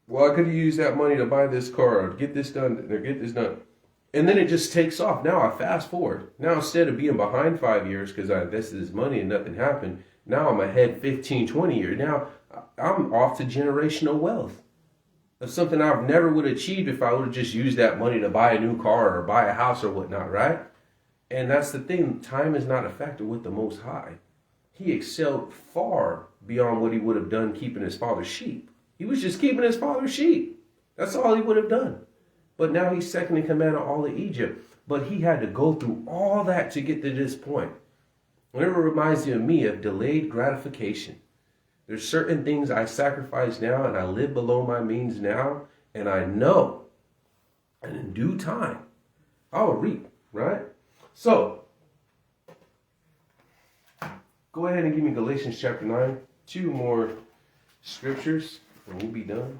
well, I could have used that money to buy this car or get this done or get this done. And then it just takes off. Now I fast forward. Now instead of being behind 5 years because I invested this money and nothing happened, now I'm ahead 15, 20 years. Now I'm off to generational wealth. Of something I never would have achieved if I would have just used that money to buy a new car or buy a house or whatnot, right? And that's the thing. Time is not a factor with the Most High. He excelled far beyond what he would have done keeping his father's sheep. He was just keeping his father's sheep. That's all he would have done. But now he's second in command of all of Egypt. But he had to go through all that to get to this point. Whenever it reminds me of delayed gratification. There's certain things I sacrifice now and I live below my means now. And I know, and in due time, I will reap, right? So, go ahead and give me Galatians chapter 9. 2 more scriptures and we'll be done.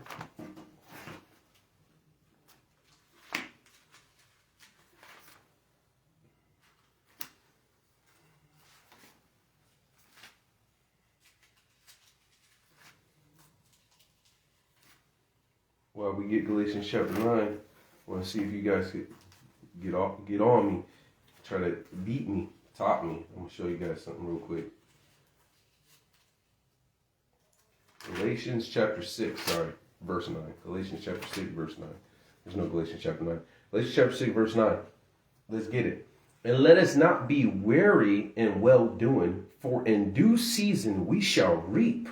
While we get Galatians chapter 9, I want to see if you guys could get on me, try to beat me, top me. I'm going to show you guys something real quick. Galatians chapter 6, verse 9. Galatians chapter 6, verse 9. There's no Galatians chapter 9. Galatians chapter 6, verse 9. Let's get it. And let us not be weary in well-doing, for in due season we shall reap,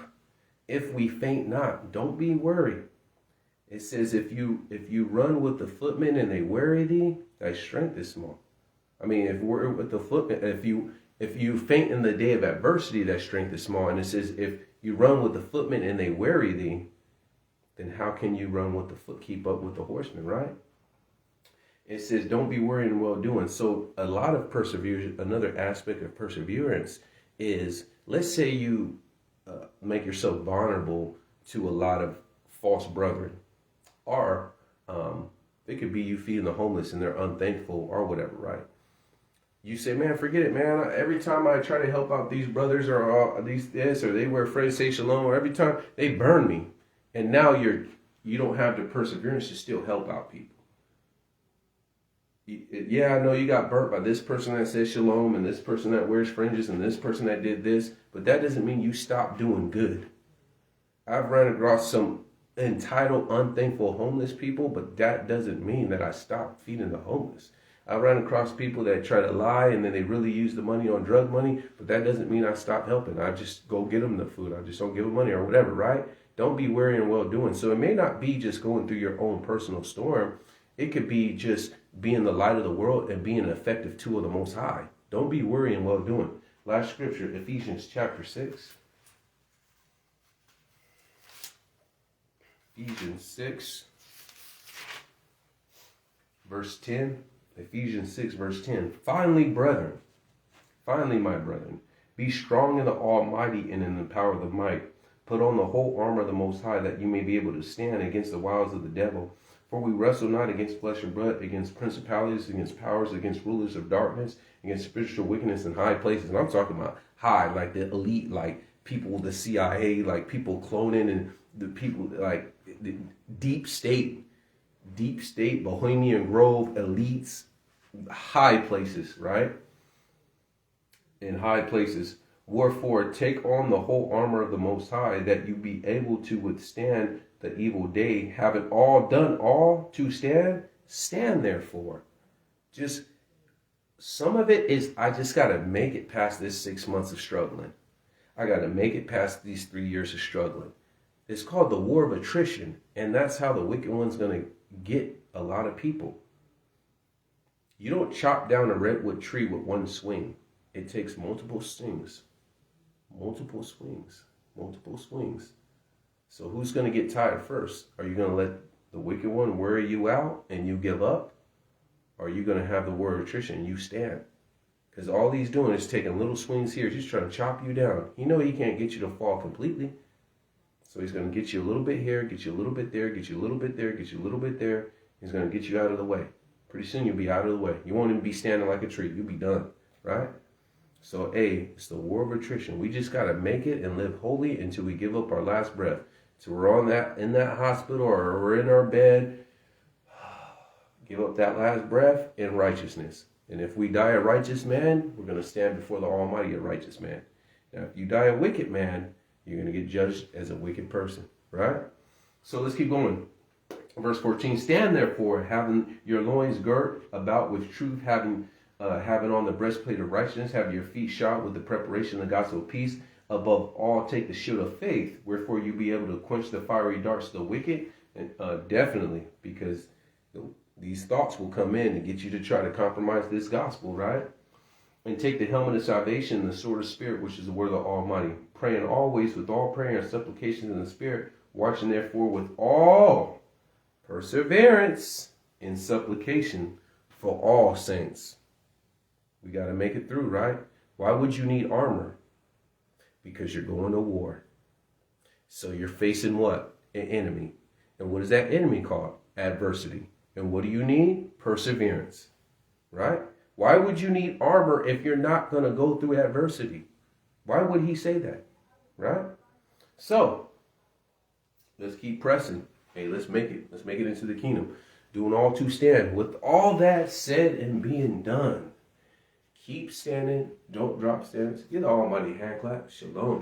if we faint not. Don't be worried. It says, if you run with the footmen and they weary thee, thy strength is small. I mean, if we're with the footmen, if you faint in the day of adversity, thy strength is small. And it says, if you run with the footmen and they weary thee, then how can you run with keep up with the horsemen, right? It says, don't be weary in well-doing. So a lot of perseverance, another aspect of perseverance is, let's say you make yourself vulnerable to a lot of false brethren. Or it could be you feeding the homeless and they're unthankful or whatever, right? You say, man, forget it, man. Every time I try to help out these brothers or these this, or they wear friends say shalom, or every time they burn me. And now you don't have the perseverance to still help out people. Yeah, I know you got burnt by this person that says shalom and this person that wears fringes and this person that did this, but that doesn't mean you stop doing good. I've run across some entitled, unthankful homeless people, but that doesn't mean that I stop feeding the homeless. I run across people that try to lie and then they really use the money on drug money, but that doesn't mean I stop helping. I just go get them the food. I just don't give them money or whatever, right? Don't be weary in well-doing. So it may not be just going through your own personal storm. It could be just being the light of the world and being an effective tool of the Most High. Don't be weary in well-doing. Last scripture, Ephesians chapter 6. Ephesians 6, verse 10. Ephesians 6, verse 10. Finally, my brethren, be strong in the Almighty and in the power of the might. Put on the whole armor of the Most High, that you may be able to stand against the wiles of the devil. For we wrestle not against flesh and blood, against principalities, against powers, against rulers of darkness, against spiritual wickedness in high places. And I'm talking about high, like the elite, like people with the CIA, like people cloning, and the people like the deep state, Bohemian Grove, elites, high places, right? In high places. Wherefore, take on the whole armor of the Most High, that you be able to withstand the evil day, having done all to stand. Stand therefore. Just some of it is, I just got to make it past this 6 months of struggling. I got to make it past these 3 years of struggling. It's called the war of attrition. And that's how the wicked one's going to get a lot of people. You don't chop down a redwood tree with one swing. It takes multiple swings. Multiple swings. Multiple swings. So who's going to get tired first? Are you going to let the wicked one wear you out and you give up? Or are you going to have the war of attrition and you stand? Because all he's doing is taking little swings here. He's trying to chop you down. He know he can't get you to fall completely. So he's going to get you a little bit here, get you a little bit there, get you a little bit there, get you a little bit there. He's going to get you out of the way. Pretty soon you'll be out of the way. You won't even be standing like a tree. You'll be done, right? So it's the war of attrition. We just got to make it and live holy until we give up our last breath. So we're in that hospital or we're in our bed. Give up that last breath in righteousness. And if we die a righteous man, we're going to stand before the Almighty a righteous man. Now, if you die a wicked man, you're going to get judged as a wicked person, right? So let's keep going. Verse 14, stand therefore, having your loins girt about with truth, having on the breastplate of righteousness, have your feet shod with the preparation of the gospel of peace. Above all, take the shield of faith, wherefore you be able to quench the fiery darts of the wicked. And definitely, because these thoughts will come in and get you to try to compromise this gospel, right? And take the helmet of salvation and the sword of spirit, which is the word of the Almighty, praying always with all prayer and supplications in the spirit, watching therefore with all perseverance in supplication for all saints. We got to make it through, right? Why would you need armor? Because you're going to war. So you're facing what? An enemy. And what is that enemy called? Adversity. And what do you need? Perseverance, right? Why would you need armor if you're not going to go through adversity? Why would he say that, right? So let's keep pressing. Hey, let's make it. Let's make it into the kingdom. Doing all to stand. With all that said and being done, keep standing. Don't drop stands. Get the Almighty hand clap. Shalom.